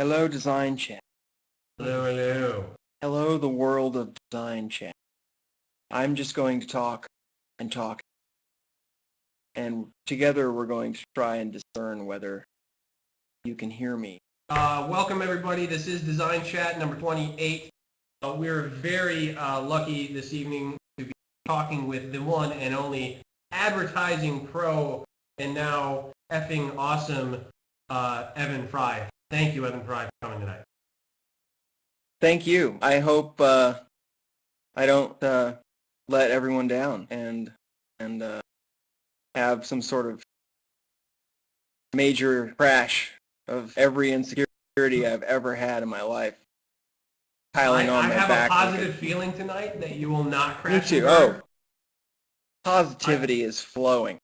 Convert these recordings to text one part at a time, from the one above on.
Hello, DesignChat. Hello, hello. Hello, the world of DesignChat. I'm just going to talk and talk, and together we're going to try and discern whether you can hear me. Welcome, everybody. This is DesignChat number 28. We're very lucky this evening to be talking with the one and only advertising pro and now effing awesome Evan Fry. Thank you, Evan Fry, for coming tonight. Thank you. I hope I don't let everyone down and have some sort of major crash of every insecurity I've ever had in my life piling on my back. I have a positive feeling tonight that you will not crash. Me too. Oh, positivity is flowing.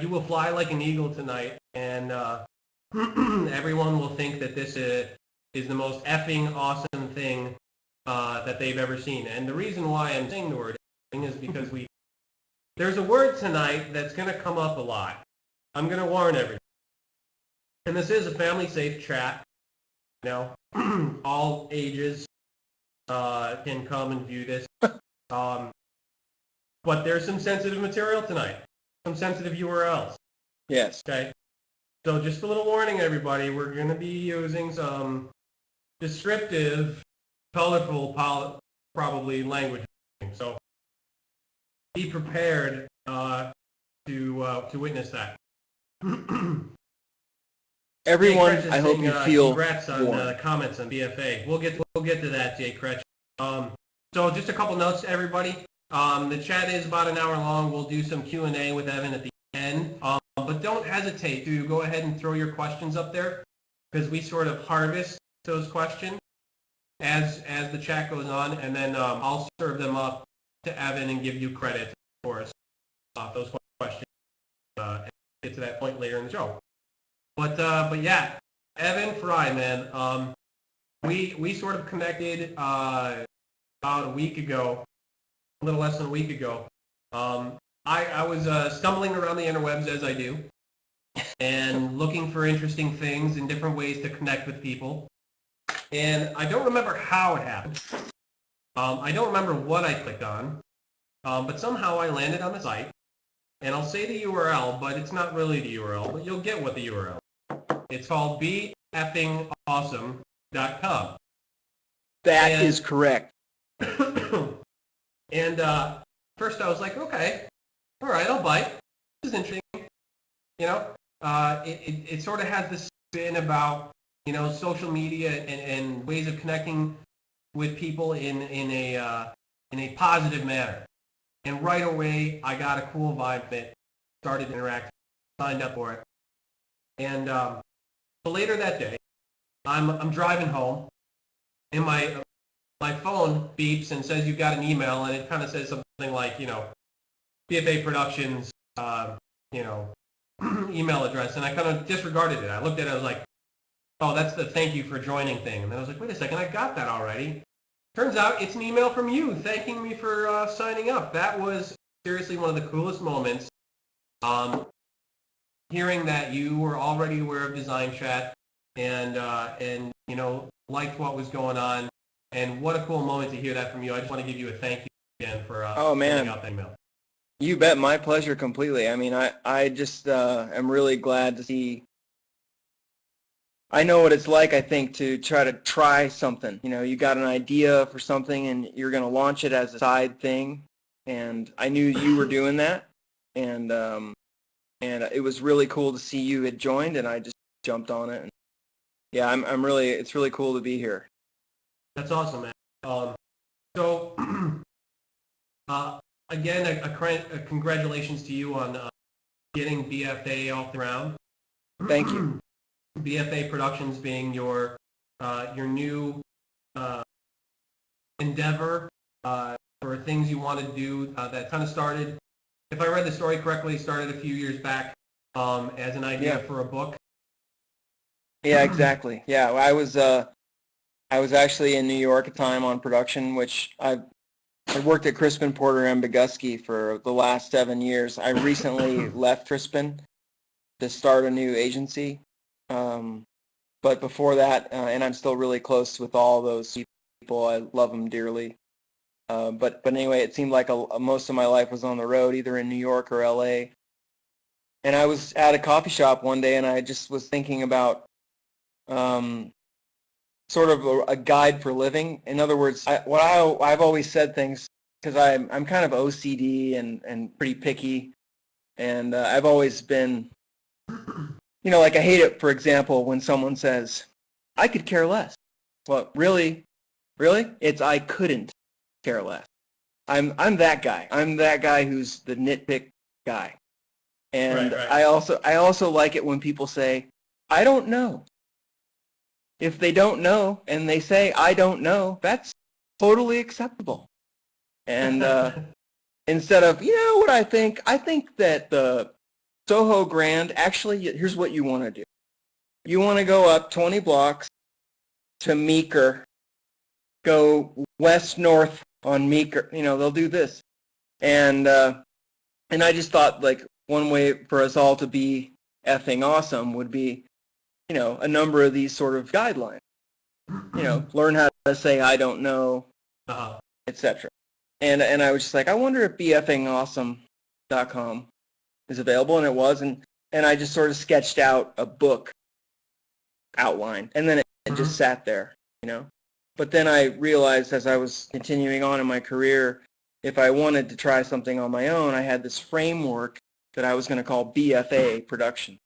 You will fly like an eagle tonight, and everyone will think that this is the most effing awesome thing that they've ever seen. And the reason why I'm saying the word effing is because there's a word tonight that's going to come up a lot. I'm going to warn everyone. And this is a family-safe chat. You know, all ages can come and view this. But there's some sensitive material tonight, some sensitive URLs. Yes. Okay. So just a little warning, everybody. We're going to be using some descriptive, colorful, probably language. So be prepared to witness that. Everyone, I hope you feel congrats on the comments on BFA. We'll get to that, Jay Kretsch. So just a couple notes to everybody. The chat is about an hour long. We'll do some Q&A with Evan at the end. But don't hesitate to go ahead and throw your questions up there, because we sort of harvest those questions as the chat goes on, and then I'll serve them up to Evan and give you credit for us those questions. Get to that point later in the show. But yeah, Evan Fry, man, we sort of connected about a week ago, a little less than a week ago. I was stumbling around the interwebs as I do, and looking for interesting things and different ways to connect with people. And I don't remember how it happened. I don't remember what I clicked on, but somehow I landed on the site. And I'll say the URL, but it's not really the URL, but you'll get what the URL is. It's called beffingawesome.com. That is correct. And first I was like, okay, all right, I'll bite. This is interesting. You know, it sort of has this spin about, you know, social media and ways of connecting with people in a positive manner. And right away, I got a cool vibe that started interacting, signed up for it. And so later that day, I'm driving home, and my phone beeps and says you've got an email, and it kind of says something like, you know, BFA Productions, you know, email address, and I kind of disregarded it. I looked at it, I was like, oh, that's the thank you for joining thing. And then I was like, wait a second, I got that already. Turns out it's an email from you thanking me for signing up. That was seriously one of the coolest moments. Hearing that you were already aware of DesignChat and you know, liked what was going on, and what a cool moment to hear that from you. I just want to give you a thank you again for sending out that email. You bet. My pleasure completely. I mean, I just am really glad to see. I know what it's like, I think, to try something. You know, you got an idea for something and you're going to launch it as a side thing. And I knew you were doing that. And it was really cool to see you had joined, and I just jumped on it. And yeah, it's really cool to be here. That's awesome, man. So again, a congratulations to you on getting BFA off the ground. Thank you. BFA Productions being your new endeavor for things you want to do that kind of started, if I read the story correctly, started a few years back as an idea for a book. Yeah, exactly. Yeah, I was actually in New York at the time on production, which I worked at Crispin Porter and Bogusky for the last 7 years. I recently left Crispin to start a new agency. But before that, and I'm still really close with all those people. I love them dearly. But anyway, it seemed like most of my life was on the road, either in New York or LA. And I was at a coffee shop one day, and I just was thinking about sort of a guide for living. In other words, I've always said things because I'm kind of OCD and pretty picky, and I've always been, like I hate it, for example, when someone says, I could care less. Well, really? It's I couldn't care less. I'm that guy. I'm that guy who's the nitpick guy. And right. I also like it when people say, I don't know. If they don't know and they say, I don't know, that's totally acceptable. And instead of, what I think that the Soho Grand, actually, here's what you want to do. You want to go up 20 blocks to Meeker, go west-north on Meeker, they'll do this. And I just thought, like, one way for us all to be effing awesome would be, a number of these sort of guidelines. Learn how to say I don't know, etc. And I was just like, I wonder if bfingawesome.com is available, and it was, and I just sort of sketched out a book outline, and then it just sat there, But then I realized as I was continuing on in my career, if I wanted to try something on my own, I had this framework that I was going to call BFA Productions.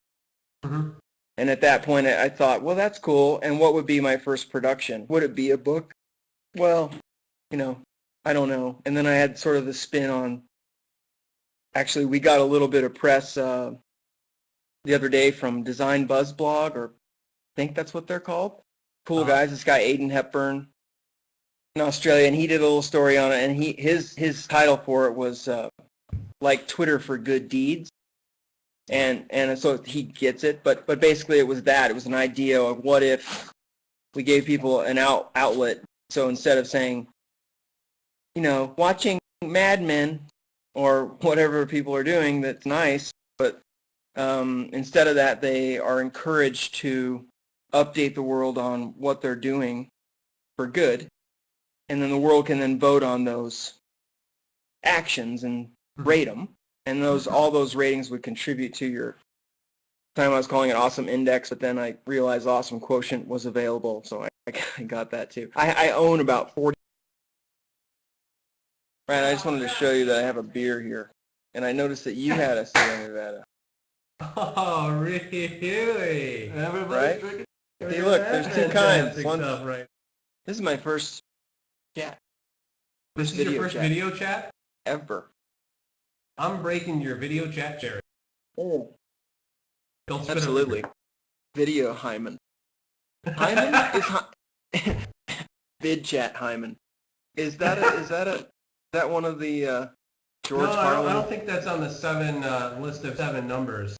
And at that point, I thought, well, that's cool. And what would be my first production? Would it be a book? Well, I don't know. And then I had sort of the spin on, actually, we got a little bit of press the other day from Design Buzz blog, or I think that's what they're called. Cool guys. This guy, Aidan Hepburn, in Australia, and he did a little story on it. And his title for it was like Twitter for good deeds. And so he gets it, but basically it was that. It was an idea of what if we gave people an outlet. So instead of saying, watching Mad Men or whatever people are doing that's nice, but instead of that, they are encouraged to update the world on what they're doing for good, and then the world can then vote on those actions and rate them. And all those ratings would contribute to your time. I was calling it Awesome Index, but then I realized Awesome Quotient was available, so I got that too. I own about 40. Right, I just wanted to show you that I have a beer here, and I noticed that you had a Sierra Nevada. Oh, really? Right? See, look, there's two kinds. Right. This is my first chat. This is your first video chat? Ever. I'm breaking your video chat, Jerry. Oh. Don't Absolutely. Video Hyman. Hyman is vid chat Hyman. Is that one of the George Carlin? I don't think that's on the list of 7 numbers.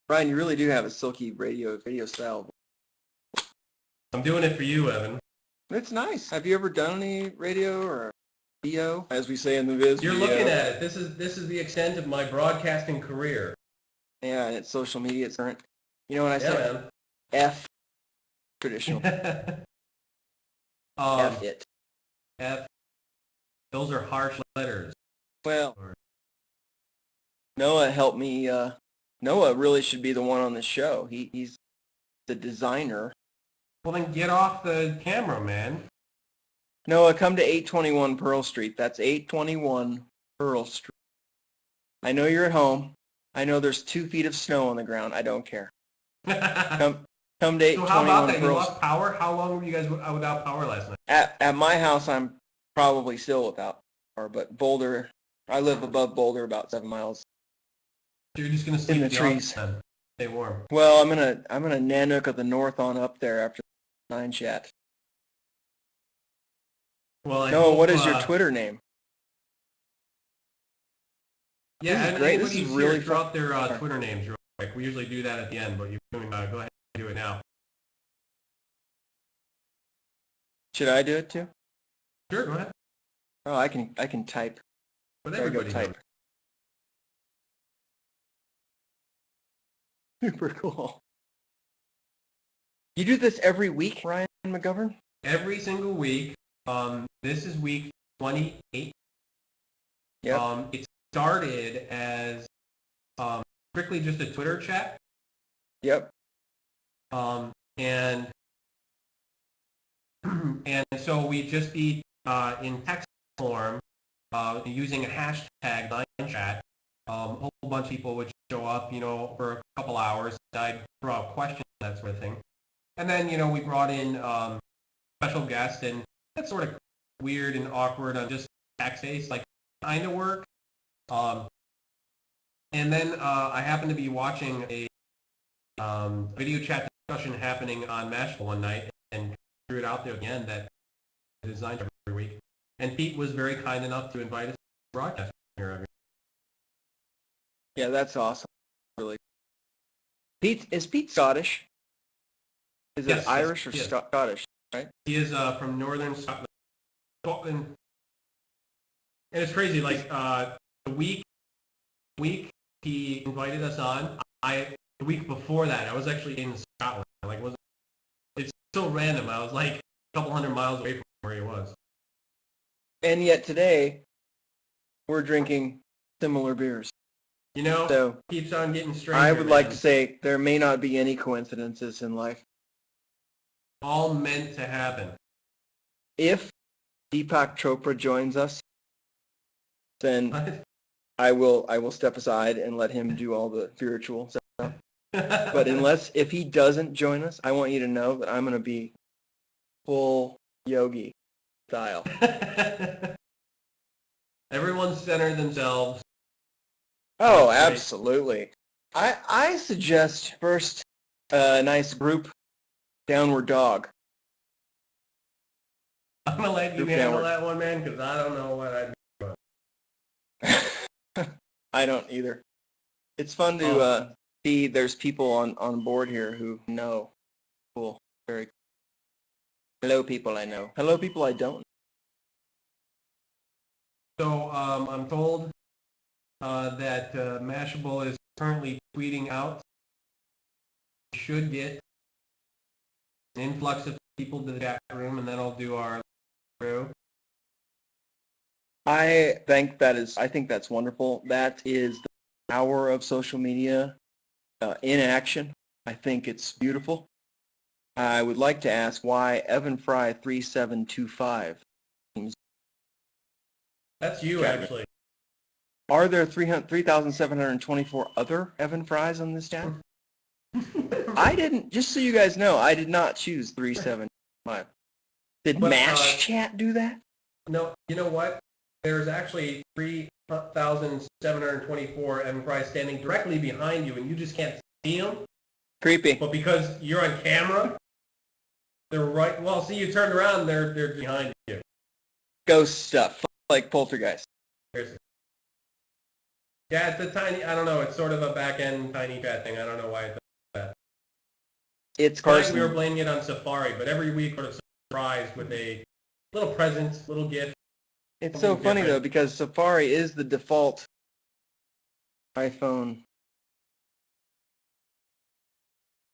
Ryan, you really do have a silky video style. I'm doing it for you, Evan. It's nice. Have you ever done any radio or VO, as we say in the biz? You're looking at it. This is the extent of my broadcasting career. Yeah, and it's social media. It's current. You know what I say? Man. F. Traditional. F it. F. Those are harsh letters. Well, Noah helped me. Noah really should be the one on the show. He's the designer. Well, then get off the camera, man. Noah, come to 821 Pearl Street. That's 821 Pearl Street. I know you're at home. I know there's 2 feet of snow on the ground. I don't care. Come to 821 So how about that? You Pearl lost power? How long were you guys without power last night? At my house, I'm probably still without power, but Boulder, I live above Boulder about 7 miles. So you're just gonna sleep in the trees. Then. Stay warm. Well, I'm gonna Nanook of the North on up there after DesignChat. Well, Noah, what is your Twitter name? Yeah, this is great. This is really drop their Twitter names real quick. We usually do that at the end, but you can go ahead and do it now. Should I do it too? Sure, go ahead. Oh, I can type. With everybody type. Super cool. You do this every week, Ryan McGovern? Every single week. This is week 28. Yep. It started as strictly just a Twitter chat. Yep. And and so we just be in text form using a hashtag DesignChat. A whole bunch of people would show up, for a couple hours. I'd throw out questions, that sort of thing. And then, we brought in special guests, and that's sort of weird and awkward on just text-based, like kind of work. And then I happened to be watching a video chat discussion happening on Mashable one night, and threw it out there again that design every week. And Pete was very kind enough to invite us to broadcast here every week. Yeah, that's awesome. Really. Is Pete Scottish? Is it Irish or Scottish, right? He is from northern Scotland. And it's crazy, like the week he invited us on, the week before that, I was actually in Scotland. It's so random. I was like a couple hundred miles away from where he was. And yet today, we're drinking similar beers. So keeps on getting stranger. I would like to say there may not be any coincidences in life. All meant to happen. If Deepak Chopra joins us, then I will step aside and let him do all the spiritual stuff. But if he doesn't join us, I want you to know that I'm going to be full yogi style. Everyone center themselves. Oh, absolutely. I suggest first a nice group downward dog. I'm going to let you handle that one, man, because I don't know what I'd do. I don't either. It's fun to see there's people on board here who know. Cool. Very cool. Hello, people I know. Hello, people I don't know. So I'm told that Mashable is currently tweeting out. We should get an influx of people to the chat room, and then I'll do our crew. I think that's wonderful. That is the power of social media in action. I think it's beautiful. I would like to ask why Evan Fry 3725. That's you, actually. Are there 3,724 other Evan Fries on this chat? I didn't, just so you guys know, I did not choose 375. Did Mash Chat do that? No, you know what? There's actually 3,724 Evan Fries standing directly behind you, and you just can't see them. Creepy. But because you're on camera, they're right. Well, see, you turned around, they're behind you. Ghost stuff, like Poltergeist. Yeah, it's a tiny, I don't know, it's sort of a back-end tiny chat thing. I don't know why it's that. It's Carson. We were blaming it on Safari, but every week we're surprised with a little present, little gift. It's so funny, though, because Safari is the default iPhone.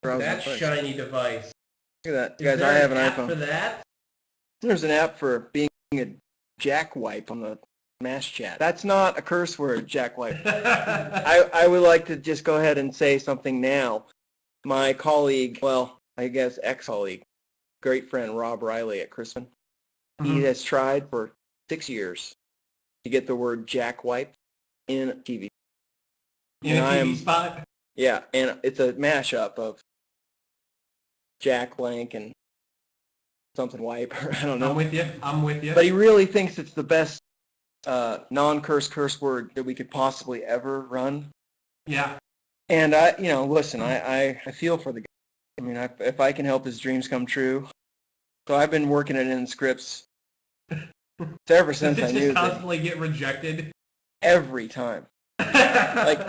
That shiny device. Look at that. Guys, I have an iPhone. For that? There's an app for being a jackwipe on the Mash Chat. That's not a curse word, jackwipe. I would like to just go ahead and say something now. My colleague, well, I guess ex-colleague, great friend Rob Riley at Crispin, he has tried for 6 years to get the word jackwipe in TV. In a TV spot? Yeah, and it's a mashup of Jack blank and something wipe, or I don't know. I'm with you. But he really thinks it's the best non-curse word that we could possibly ever run. Yeah. And listen, I feel for the guy. I mean, if I can help his dreams come true. So I've been working it in scripts ever since I knew that. Constantly get rejected? Every time. Like,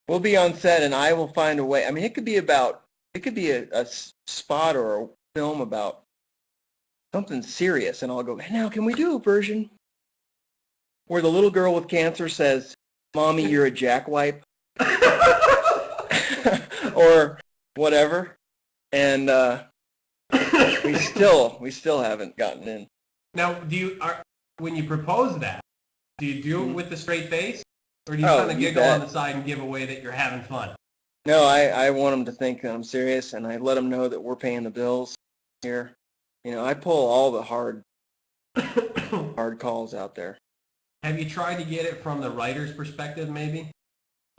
we'll be on set and I will find a way. I mean, it could be a spot or a film about something serious, and I'll go, hey, now can we do a version where the little girl with cancer says, Mommy, you're a jackwipe? Or whatever. And We still haven't gotten in. Now, when you propose that, do you do it with the straight face, or do you Oh, kind of you giggle bet. on the side and give away that you're having fun? No, I want them to think that I'm serious, and I let them know that we're paying the bills here. You know, I pull all the hard calls out there. Have you tried to get it from the writer's perspective, maybe?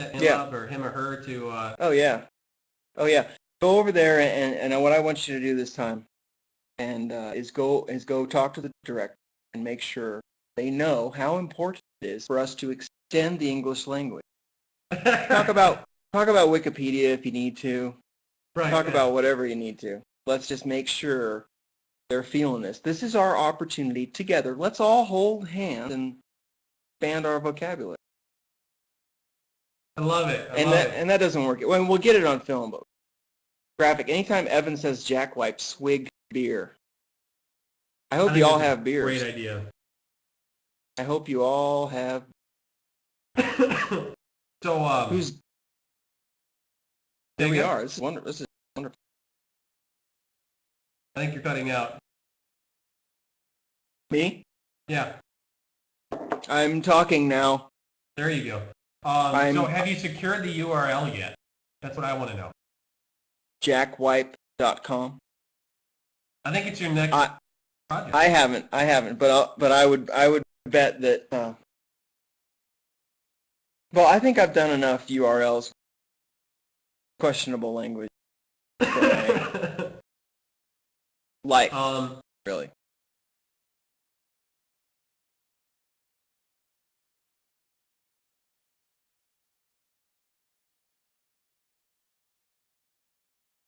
Set him Yeah. up or him or her to... Oh yeah. Oh yeah. Go over there, and what I want you to do this time, and is go talk to the director and make sure they know how important it is for us to extend the English language. Talk about Wikipedia if you need to. Right, Talk yeah. about whatever you need to. Let's just make sure they're feeling this. This is our opportunity together. Let's all hold hands and expand our vocabulary. I love it. And that doesn't work. Well, we'll get it on film, but graphic. Anytime Evan says jackwipe, swig beer. I hope you all have beers. Great idea. I hope you all have. So, Who's? There we are. This is wonderful. This is wonderful. I think you're cutting out. Me? Yeah. I'm talking now. There you go. So have you secured the URL yet? That's what I want to know. Jackwipe.com. I think it's your next project. I haven't, but I would bet that. Well, I think I've done enough URLs. Questionable language. Like, really.